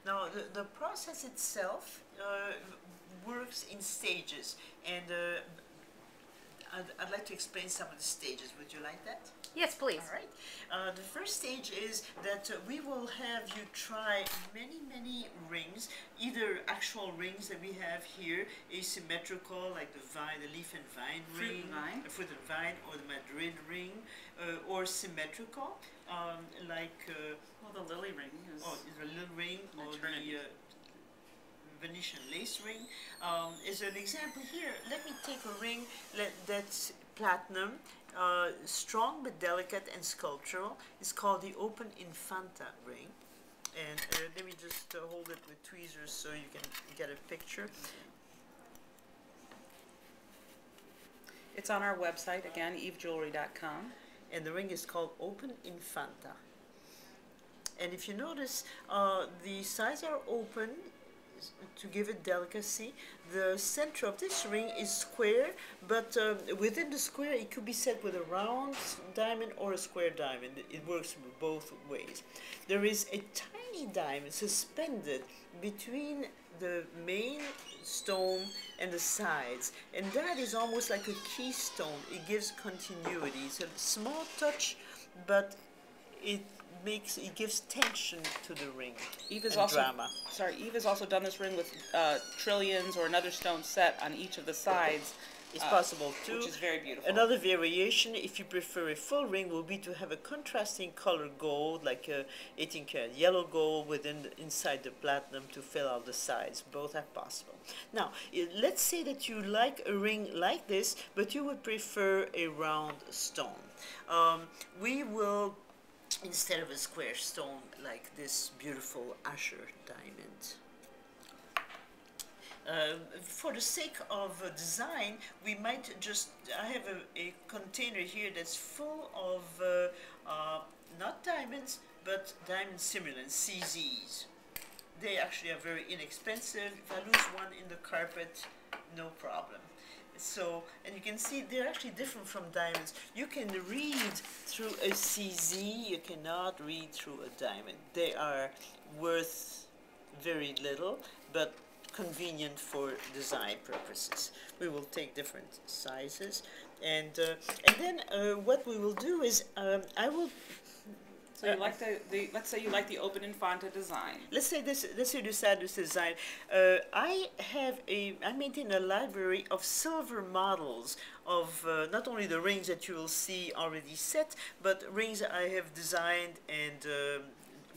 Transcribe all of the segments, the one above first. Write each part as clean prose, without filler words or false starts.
Now, the process itself works in stages, and I'd like to explain some of the stages. Would you like that? Yes, please. All right. The first stage is that we will have you try many rings, either actual rings that we have here, asymmetrical, like the vine, the leaf and vine ring, fruit and vine, or the Madrid ring, or symmetrical, like well, the lily ring is the lily ring, or the Venetian lace ring. As an example here, let me take a ring that's platinum, strong but delicate and sculptural. It's called the Open Infanta ring. And let me just hold it with tweezers so you can get a picture. It's on our website, again, evejewelry.com. And the ring is called Open Infanta. And if you notice, the sides are open to give it delicacy. The center of this ring is square, but within the square it could be set with a round diamond or a square diamond. It works both ways. There is a tiny diamond suspended between the main stone and the sides, and that is almost like a keystone. It gives continuity. It's a small touch, but it gives tension to the ring. Eve has and also drama. Eve has also done this ring with trillions or another stone set on each of the sides. It's possible too. Which is very beautiful. Another variation, if you prefer a full ring, will be to have a contrasting color gold, like a 18-karat yellow gold inside the platinum to fill out the sides. Both are possible. Now, let's say that you like a ring like this, but you would prefer a round stone. We will, instead of a square stone like this beautiful Asher diamond. For the sake of design, we might just, I have a container here that's full of not diamonds, but diamond simulants, CZs. They actually are very inexpensive. If I lose one in the carpet, no problem. So, and you can see they're actually different from diamonds. You can read through a CZ, you cannot read through a diamond. They are worth very little, but convenient for design purposes. We will take different sizes, and then what we will do is I will. So you like let's say you like the Open Infanta design. Let's say you decide this design. I maintain a library of silver models of not only the rings that you will see already set, but rings that I have designed and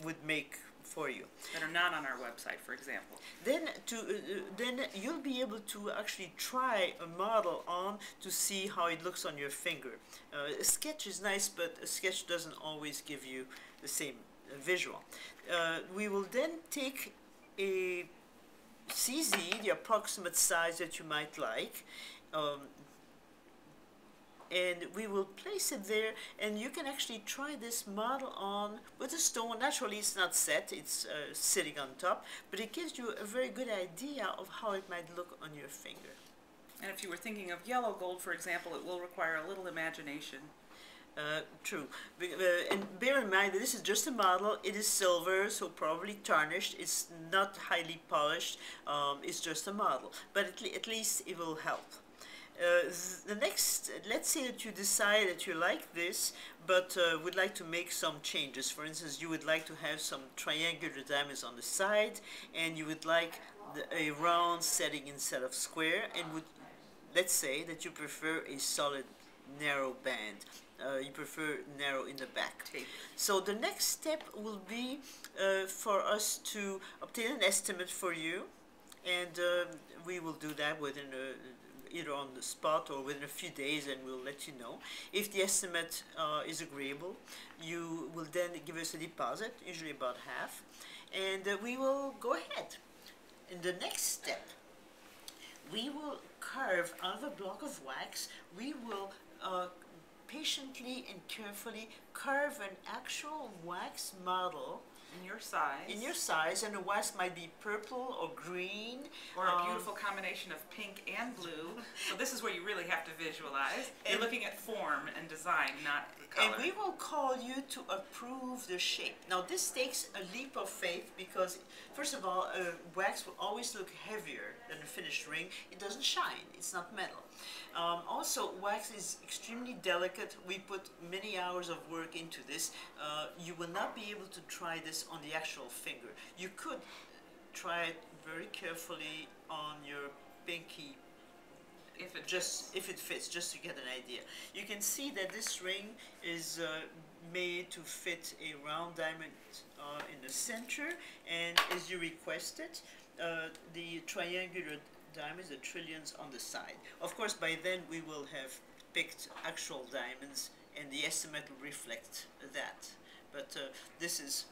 would make for you. That are not on our website, for example. Then you'll be able to actually try a model on to see how it looks on your finger. A sketch is nice, but a sketch doesn't always give you the same visual. We will then take a CZ, the approximate size that you might like, and we will place it there, and you can actually try this model on with a stone. Naturally, it's not set, it's sitting on top, but it gives you a very good idea of how it might look on your finger. And if you were thinking of yellow gold, for example, it will require a little imagination. True. And bear in mind that this is just a model. It is silver, so probably tarnished. It's not highly polished. It's just a model, but at least it will help. The next, let's say that you decide that you like this, but would like to make some changes. For instance, you would like to have some triangular diamonds on the side, and you would like a round setting instead of square, and let's say that you prefer a solid narrow band. You prefer narrow in the back. Tape. So the next step will be for us to obtain an estimate for you, and we will do that within either on the spot or within a few days, and we'll let you know. If the estimate is agreeable, you will then give us a deposit, usually about half, and we will go ahead. In the next step, we will carve out of a block of wax. We will patiently and carefully carve an actual wax model In your size. In your size, and the wax might be purple or green. Or a beautiful combination of pink and blue. So this is where you really have to visualize. You're looking at form and design, not color. And we will call you to approve the shape. Now this takes a leap of faith because, first of all, wax will always look heavier than a finished ring. It doesn't shine, it's not metal. Also, wax is extremely delicate. We put many hours of work into this. You will not be able to try this on the actual finger. You could try it very carefully on your pinky if it fits, just to get an idea. You can see that this ring is made to fit a round diamond in the center, and as you requested, the triangular diamonds, the trillions on the side. Of course, by then we will have picked actual diamonds, and the estimate will reflect that. But this is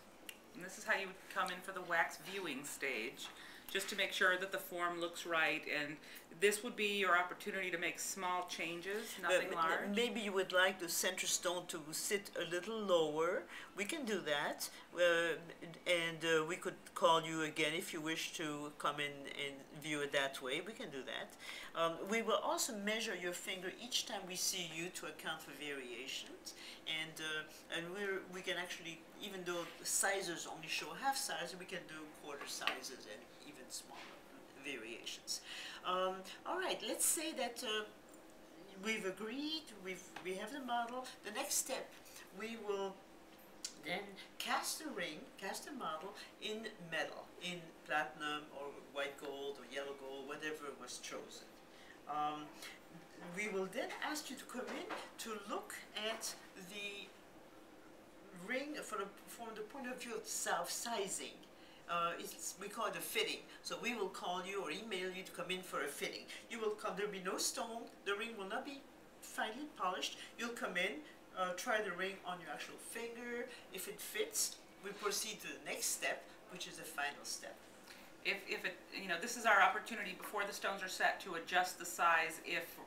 how you would come in for the wax viewing stage, just to make sure that the form looks right, and this would be your opportunity to make small changes, nothing large. Maybe you would like the center stone to sit a little lower. We can do that, and we could call you again if you wish to come in and view it that way. We can do that. We will also measure your finger each time we see you to account for variations, and we can actually, even though the sizes only show half size, we can do quarter sizes and even smaller variations. All right, let's say that we've agreed, we have the model. The next step, we will then cast a model in metal, in platinum or white gold or yellow gold, whatever was chosen. We will then ask you to come in to look at the ring from the point of view of self-sizing. We call it a fitting. So we will call you or email you to come in for a fitting. You will come, there will be no stone, the ring will not be finely polished. You'll come in, try the ring on your actual finger. If it fits, we proceed to the next step, which is the final step. If it, this is our opportunity before the stones are set to adjust the size if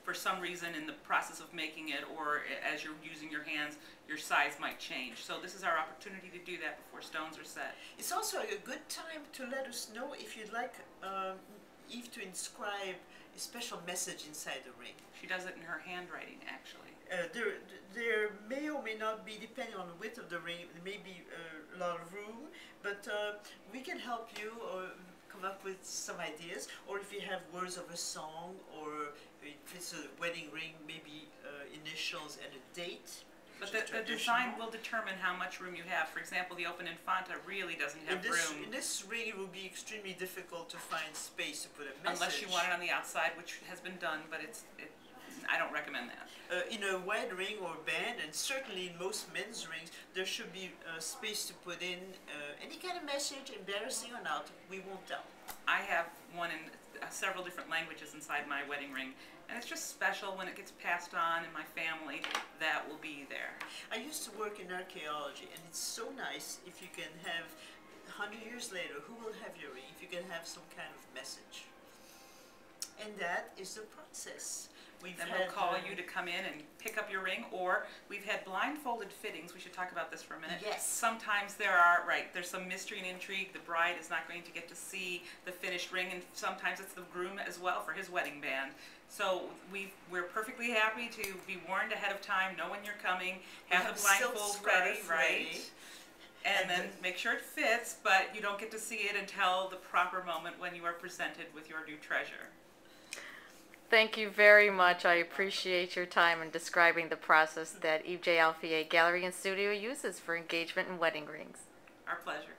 for some reason in the process of making it or as you're using your hands, your size might change. So this is our opportunity to do that before stones are set. It's also a good time to let us know if you'd like Eve to inscribe a special message inside the ring. She does it in her handwriting, actually. There may or may not be, depending on the width of the ring, there may be a lot of room, but we can help you come up with some ideas, or if you have words of a song, or if it's a wedding ring, maybe initials and a date. But the design will determine how much room you have. For example, the open infanta really doesn't have room. In this ring, it will be extremely difficult to find space to put a message. Unless you want it on the outside, which has been done, but I don't recommend that. In a wide ring or band, and certainly in most men's rings, there should be space to put in any kind of message, embarrassing or not. We won't tell. I have one in several different languages inside my wedding ring, and it's just special when it gets passed on in my family. That will be there. I used to work in archaeology, and it's so nice if you can have 100 years later, who will have your ring, if you can have some kind of message. And that is the process. Then we'll call you to come in and pick up your ring, or we've had blindfolded fittings. We should talk about this for a minute. Yes. Sometimes there's some mystery and intrigue. The bride is not going to get to see the finished ring, and sometimes it's the groom as well for his wedding band. So we're perfectly happy to be warned ahead of time, know when you're coming, have the blindfold ready, right? And then make sure it fits, but you don't get to see it until the proper moment when you are presented with your new treasure. Thank you very much. I appreciate your time in describing the process that Eve J. Alfille Gallery and Studio uses for engagement and wedding rings. Our pleasure.